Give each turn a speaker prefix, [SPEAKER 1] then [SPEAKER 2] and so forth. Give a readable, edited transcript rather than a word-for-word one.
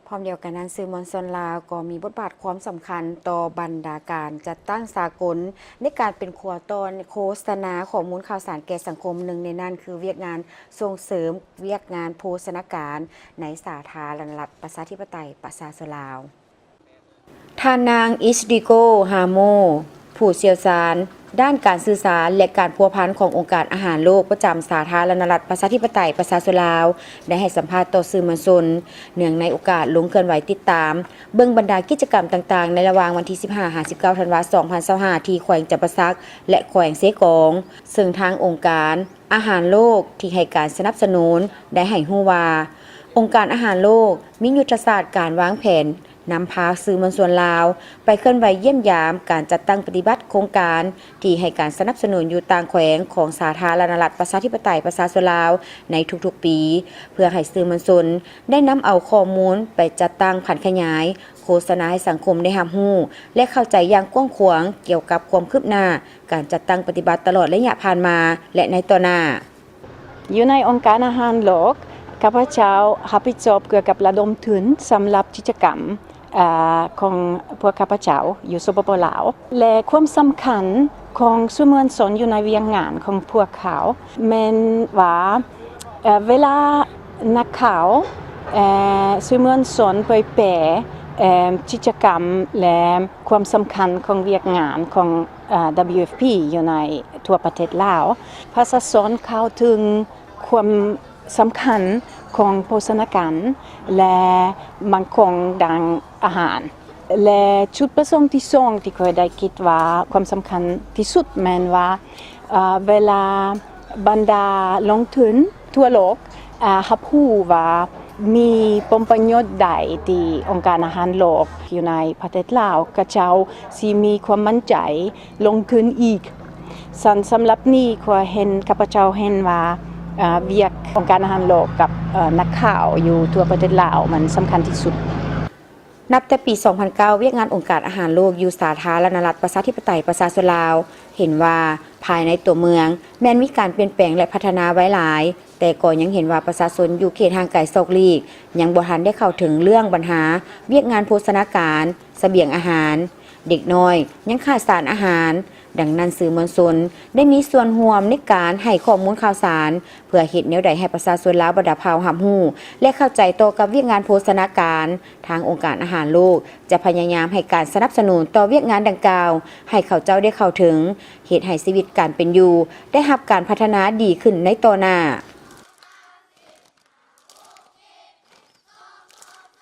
[SPEAKER 1] พร้อมเดียวกันนั้นสื่อมวลชนลาวก็มีบทบาทความสำคัญต่อบรรดาการจัดตั้งสากลในการเป็นขัวตอนโฆษณาข้อมูลข่าวสารแก่สังคมหนึ่งในนั้นคือเวียกงานส่งเสริมเวียกงานโภชนาการในสาธารณรัฐประชาธิปไตยประชาชนลาวท่านนางอิชดิโกฮาโมผู้เชี่ยวชาญด้านการสื่อสารและการพัวพันขององค์การอาหารโลกประจำสาธารณรัฐประชาธิปไตยประชาชนลาวได้ให้สัมภาษณ์ต่อสื่อมวลชนเนื่องในโอกาสลงเคลื่อนไหวติดตามเบื้องบรรดากิจกรรมต่างๆในระหว่างวันที่ 15-19 ธันวาคม 2025 ที่แขวงจำปาสักและแขวงเสกองซึ่งทางองค์การอาหารโลกที่ให้การสนับสนุนได้ให้ฮู้ว่าองค์การอาหารโลกมียุทธศาสตร์การวางแผนนำพาสื่อมวลชนลาวไปเคลื่อนไหวเยี่ยมยามการจัดตั้งปฏิบัติโครงการที่ให้การสนับสนุนอยู่ต่างแขวงของสาธารณรัฐประชาธิปไตยประชาชนลาวในทุกๆปีเพื่อให้สื่อมวลชนได้นำเอาข้อมูลไปจัดตั้งผันขยายโฆษณาให้สังคมได้รับรู้และเข้าใจอย่างกว้างขวางเกี่ยวกับความคืบหน้าการจัดตั้งปฏิบัติตลอดระยะผ่านมาและในต่อหน้า
[SPEAKER 2] อยู่ในองค์การอาหารโลกข้าพเจ้ารับผิดชอบเกี่ยวกับระดมทุนสำหรับกิจกรรมของพวกข้าพเจ้าอยู่สปปลาวและความสำคัญของสื่อมวลชนอยู่ในเวียงงานของพวกเขาแม้นว่าเวลานักข่าวสื่อมวลชนเผยแพร่กิจกรรมและความสำคัญของเวียงงานของ WFP อยู่ในทั่วประเทศลาวประชาชนเข้าถึงความสำคัญของโภชนาการและมั่นคงด้านอาหารและจุดประสงค์ที่สองที่เคยได้คิดว่าความสำคัญที่สุดแม้นว่าเวลาบรรดาลงทุนทั่วโลกรับรู้ว่ามีผลประโยชน์ใดที่องค์การอาหารโลกอยู่ในประเทศลาวก็เจ้าสิมีความมั่นใจลงทุนอีกสำหรับนี้ข้าพเจ้าเห็นว่าเวียกองค์การอาหารโลกกับนักข่าวอยู่ทั่วประเทศลาวมันสำคัญที่สุด
[SPEAKER 1] นับแต่ปี 2009 เวียกงานองค์การอาหารโลกอยู่สาธารณรัฐประชาธิปไตยประชาชนลาวเห็นว่าภายในตัวเมืองแม้นมีการเปลี่ยนแปลงและพัฒนาไว้หลายแต่ก็ยังเห็นว่าประชาชนอยู่เขตห่างไกลซอกลีกยังบ่ทันได้เข้าถึงเรื่องปัญหาเวียกงานโภชนาการเสบียงอาหารเด็กน้อยยังขาดสารอาหารดังนั้นสื่อมวลชนได้มีส่วนร่วมในการให้ข้อมูลข่าวสารเพื่อเฮ็ดแนวใดให้ประชาชนลาวบรรดาภาวรับรู้และเข้าใจต่อกับเวียกงานโภชนาการทางองค์การอาหารโลกจะพยายามให้การสนับสนุนต่อเวียกงานดังกล่าวให้เขาเจ้าได้เข้าถึงเฮ็ดให้ชีวิตการเป็นอยู่ได้รับการพัฒนาดีขึ้นในต่อหน้า